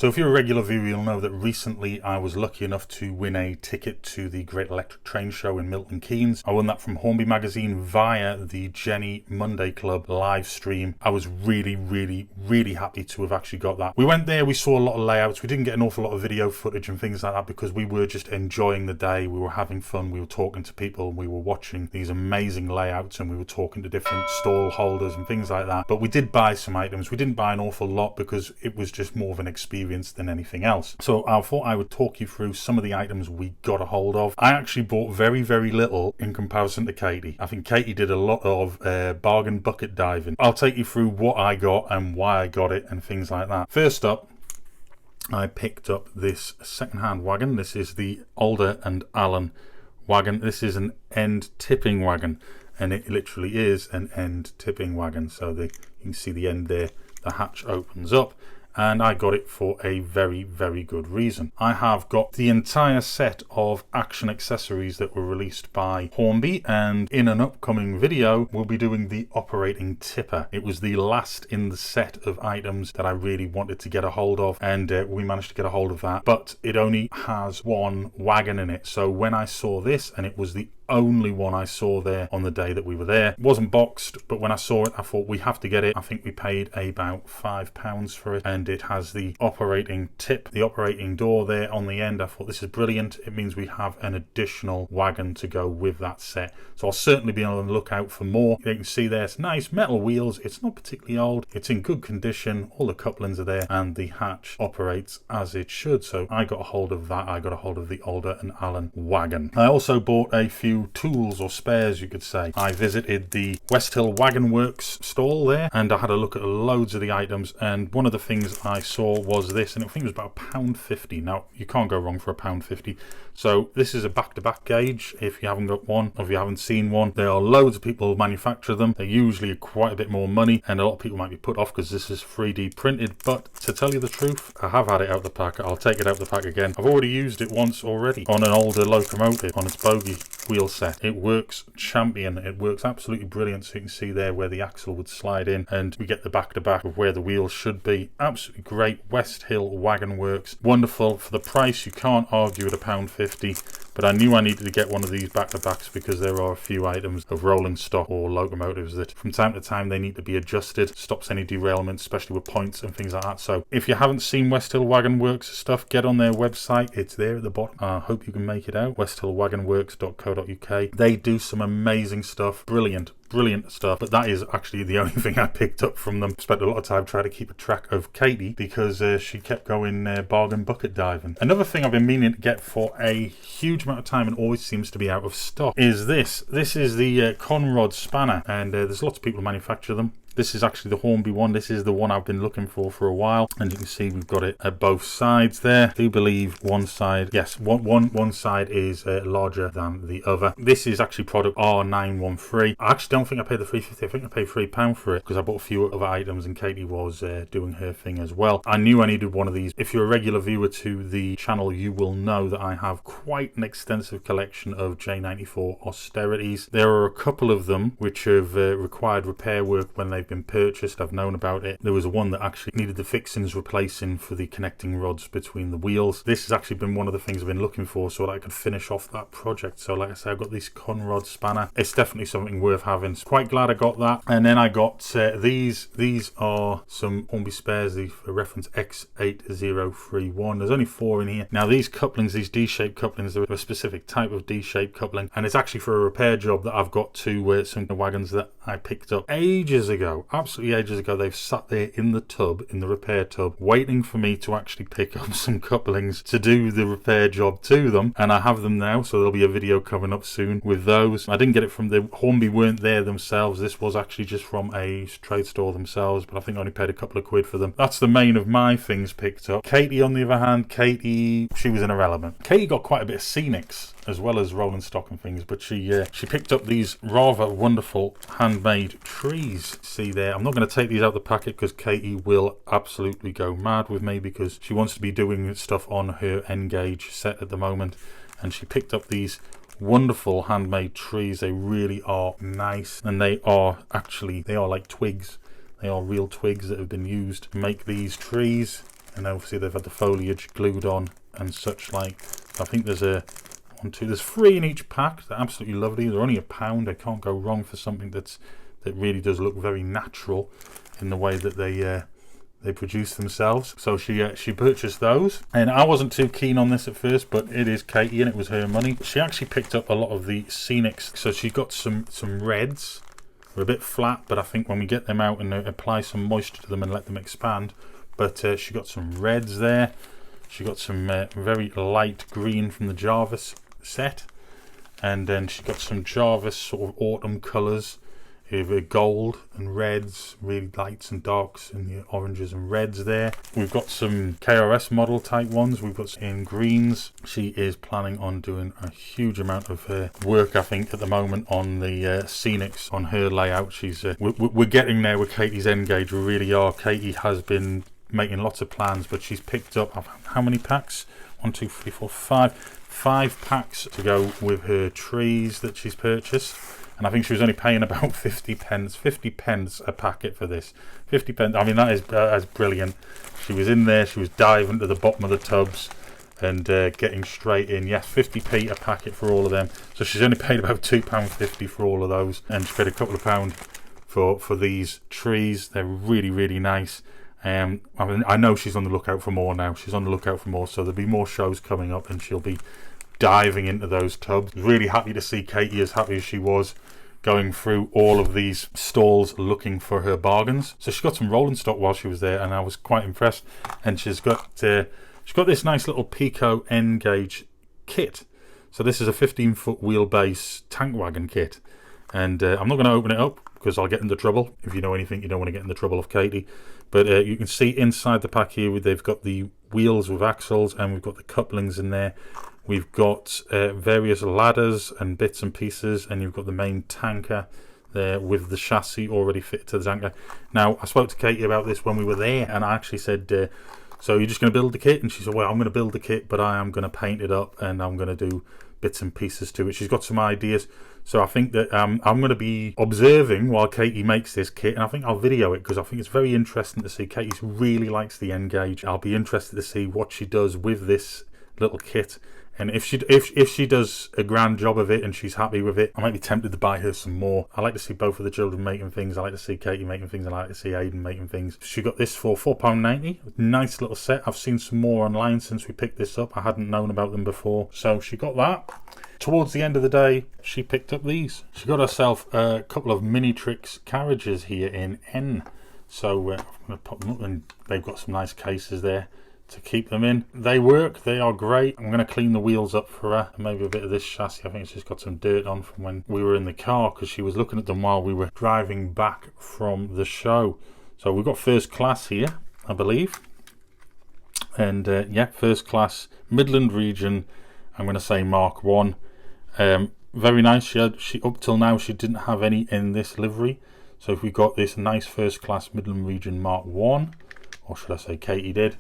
So if you're a regular viewer, you'll know that recently I was lucky enough to win a ticket to the Great Electric Train Show in Milton Keynes. I won that from Hornby Magazine via the Jenny Monday Club live stream. I was really happy to have actually got that. We went there, we saw a lot of layouts. We didn't get an awful lot of video footage and things like that because we were just enjoying the day. We were having fun, we were talking to people, we were watching these amazing layouts, and we were talking to different stall holders and things like that. But we did buy some items. We didn't buy an awful lot because it was just more of an experience than anything else. So I thought I would talk you through some of the items we got a hold of. I actually bought very little in comparison to Katie. I think Katie did a lot of bargain bucket diving. I'll take you through what I got and why I got it and things like that. First up, I picked up this second-hand wagon. This is the Alder and Allen wagon. This is an end tipping wagon, and it literally is an end tipping wagon. So you can see the end there, the hatch opens up. And I got it for a very good reason. I have got the entire set of action accessories that were released by Hornby, and in an upcoming video we'll be doing the operating tipper. It was the last in the set of items that I really wanted to get a hold of, and we managed to get a hold of that, but it only has one wagon in it. So when I saw this, and it was the only one I saw there on the day that we were there. It wasn't boxed, but when I saw it I thought we have to get it. I think we paid about £5 for it, and it has the operating tip, the operating door there on the end. I thought this is brilliant. It means we have an additional wagon to go with that set. So I'll certainly be on the lookout for more. You can see there, it's nice metal wheels. It's not particularly old. It's in good condition. All the couplings are there, and the hatch operates as it should. So I got a hold of that. I got a hold of the Alder and Allen wagon. I also bought a few tools or spares, you could say. I visited the West Hill Wagon Works stall there, and I had a look at loads of the items, and one of the things I saw was this, and I think it was about £1.50. Now you can't go wrong for £1.50. So this is a back-to-back gauge. If you haven't got one, or if you haven't seen one, there are loads of people who manufacture them. They're usually quite a bit more money, and a lot of people might be put off because this is 3D printed, but to tell you the truth, I have had it out the pack. I'll take it out the pack again. I've already used it once already on an older locomotive on its bogie wheel set. It works champion. It works absolutely brilliant. So you can see there where the axle would slide in, and we get the back-to-back of where the wheels should be. Absolutely great. West Hill Wagon Works, wonderful. For the price, you can't argue at £1.50. But I knew I needed to get one of these back-to-backs because there are a few items of rolling stock or locomotives that from time to time they need to be adjusted. Stops any derailment, especially with points and things like that. So if you haven't seen West Hill Wagon Works stuff, get on their website. It's there at the bottom. I hope you can make it out. westhillwagonworks.co.uk. They do some amazing stuff. Brilliant stuff, but that is actually the only thing I picked up from them. Spent a lot of time trying to keep a track of Katie because she kept going bargain bucket diving. Another thing I've been meaning to get for a huge amount of time and always seems to be out of stock is this. This is the Conrod spanner, and there's lots of people who manufacture them. This is actually the Hornby one. This is the one I've been looking for a while, and you can see we've got it at both sides there. I do believe one side, yes, one side is larger than the other. This is actually product R913. I actually don't think I paid the £3.50. I think I paid £3 for it because I bought a few other items, and Katie was doing her thing as well. I knew I needed one of these. If you're a regular viewer to the channel, you will know that I have quite an extensive collection of J94 austerities. There are a couple of them which have required repair work when they've been purchased. I've known about it. There was one that actually needed the fixings replacing for the connecting rods between the wheels. This has actually been one of the things I've been looking for so that I could finish off that project. So like I said, I've got this Conrod spanner. It's definitely something worth having. So quite glad I got that. And then I got these. These are some Hornby spares. The reference X8031. There's only 4 in here. Now these couplings, these D-shaped couplings, they're a specific type of D-shaped coupling, and it's actually for a repair job that I've got to some wagons that I picked up ages ago. Absolutely ages ago. They've sat there in the tub, in the repair tub, waiting for me to actually pick up some couplings to do the repair job to them, and I have them now, so there'll be a video coming up soon with those. I didn't get it from the Hornby, weren't there themselves. This was actually just from a trade store themselves, but I think I only paid a couple of quid for them. That's the main of my things picked up. Katie, on the other hand, Katie, she was an irrelevant. Katie got quite a bit of scenics as well as rolling stock and things, but she picked up these rather wonderful handmade trees. See there, I'm not going to take these out of the packet because Katie will absolutely go mad with me because she wants to be doing stuff on her N-gauge set at the moment, and she picked up these wonderful handmade trees. They really are nice, and they are like twigs. They are real twigs that have been used to make these trees. and obviously they've had the foliage glued on and such like. So I think there's there's 3 in each pack. They're absolutely lovely. They're only £1. I can't go wrong for something that really does look very natural in the way that they produce themselves. So she purchased those, and I wasn't too keen on this at first, but it is Katie and it was her money. She actually picked up a lot of the scenics. So she got some reds. They're a bit flat, but I think when we get them out and apply some moisture to them and let them expand. But she got some reds there. She got some very light green from the Jarvis set, and then she got some Jarvis sort of autumn colours with gold and reds, really lights and darks, and the oranges and reds there. We've got some KRS model type ones. We've got some in greens. She is planning on doing a huge amount of work, I think, at the moment on the scenics on her layout. She's we're getting there with Katie's N-Gauge. We really are. Katie has been making lots of plans, but she's picked up how many packs? 1, 2, 3, 4, 5. 5 packs to go with her trees that she's purchased. And I think she was only paying about 50 pence a packet for this. 50 pence, I mean, that is brilliant. She was in there, she was diving to the bottom of the tubs and getting straight in. Yes, 50p a packet for all of them. So she's only paid about £2.50 for all of those. And she paid a couple of pound for these trees. They're really, really nice. I mean, I know she's on the lookout for more now. She's on the lookout for more, so there'll be more shows coming up and she'll be diving into those tubs. Really happy to see Katie as happy as she was going through all of these stalls looking for her bargains. So she got some rolling stock while she was there, and I was quite impressed. And she's got this nice little Pico N-Gauge kit. So this is a 15-foot wheelbase tank wagon kit, and I'm not going to open it up because I'll get into trouble. If you know anything, you don't want to get in the trouble of Katie. But you can see inside the pack here, they've got the wheels with axles, and we've got the couplings in there. We've got various ladders and bits and pieces, and you've got the main tanker there with the chassis already fitted to the tanker. Now, I spoke to Katie about this when we were there, and I actually said, so you're just going to build the kit? And she said, well, I'm going to build the kit, but I am going to paint it up, and I'm going to do bits and pieces to it. She's got some ideas. So I think that I'm going to be observing while Katie makes this kit, and I think I'll video it because I think it's very interesting to see. Katie really likes the N-Gauge. I'll be interested to see what she does with this little kit. And if she does a grand job of it and she's happy with it, I might be tempted to buy her some more. I like to see both of the children making things. I like to see Katie making things. I like to see Aidan making things. She got this for £4.90. Nice little set. I've seen some more online since we picked this up. I hadn't known about them before. So she got that. Towards the end of the day, she picked up these. She got herself a couple of Minitrix carriages here in N. So I'm going to pop them up, and they've got some nice cases there to keep them in. They work, they are great. I'm going to clean the wheels up for her, and maybe a bit of this chassis. I think it's just got some dirt on from when we were in the car, because she was looking at them while we were driving back from the show. So we've got first class here, I believe, and yeah, first class Midland region. I'm going to say Mark 1. Very nice. She up till now she didn't have any in this livery, so if we got this nice first class Midland region Mark 1, or should I say Katie did,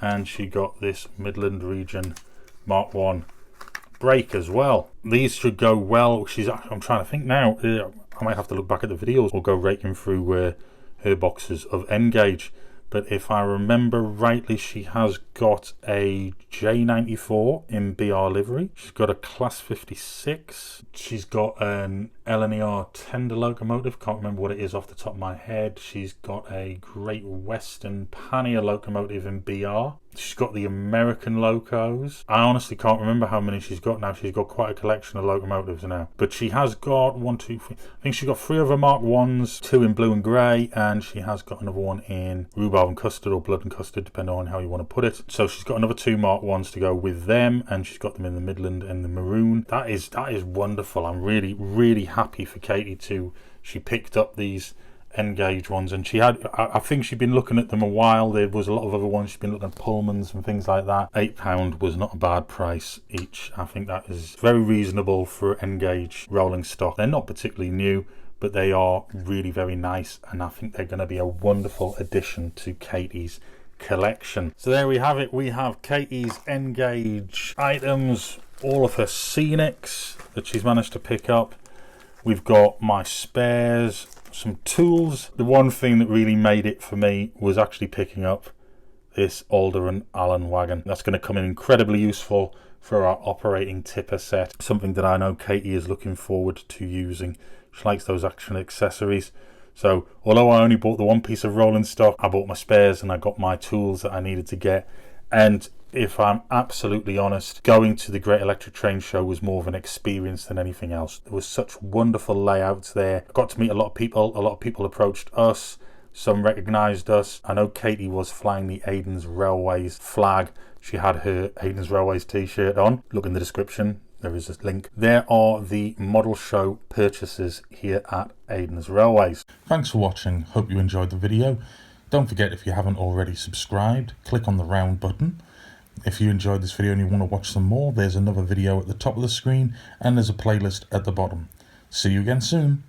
and she got this Midland region Mark 1 brake as well. These should go well. I'm trying to think now. I might have to look back at the videos or go raking through her boxes of N-Gauge. But if I remember rightly, she has got a J94 in BR livery. She's got a Class 56. She's got an LNER tender locomotive. Can't remember what it is off the top of my head. She's got a Great Western Pannier locomotive in BR. She's got the American locos. I honestly can't remember how many she's got now. She's got quite a collection of locomotives now. But she has got 1, 2, 3. I think she's got 3 of her Mark 1s, 2 in blue and grey, and she has got another one in rhubarb and custard, or blood and custard, depending on how you want to put it. So she's got another 2 Mark 1s to go with them, and she's got them in the Midland and the maroon. That is wonderful. I'm really, really happy for Katie too. She picked up these N-Gauge ones, and I think she'd been looking at them a while. There was a lot of other ones. She'd been looking at Pullmans and things like that. £8 was not a bad price each. I think that is very reasonable for N-Gauge rolling stock. They're not particularly new, but they are really very nice, and I think they're going to be a wonderful addition to Katie's collection. So there we have it. We have Katie's N-Gauge items, all of her scenics that she's managed to pick up. We've got my spares, some tools. The one thing that really made it for me was actually picking up this Alderaan Allen wagon. That's going to come in incredibly useful for our operating tipper set, something that I know Katie is looking forward to using. She likes those action accessories. So although I only bought the one piece of rolling stock, I bought my spares and I got my tools that I needed to get. And if I'm absolutely honest, going to the Great Electric Train Show was more of an experience than anything else. There was such wonderful layouts there. I got to meet a lot of people. A lot of people approached us. Some recognised us. I know Katie was flying the Aidans Railways flag. She had her Aidans Railways t-shirt on. Look in the description. There is a link. There are the model show purchases here at Aidans Railways. Thanks for watching. Hope you enjoyed the video. Don't forget, if you haven't already subscribed, click on the round button. If you enjoyed this video and you want to watch some more, there's another video at the top of the screen and there's a playlist at the bottom. See you again soon.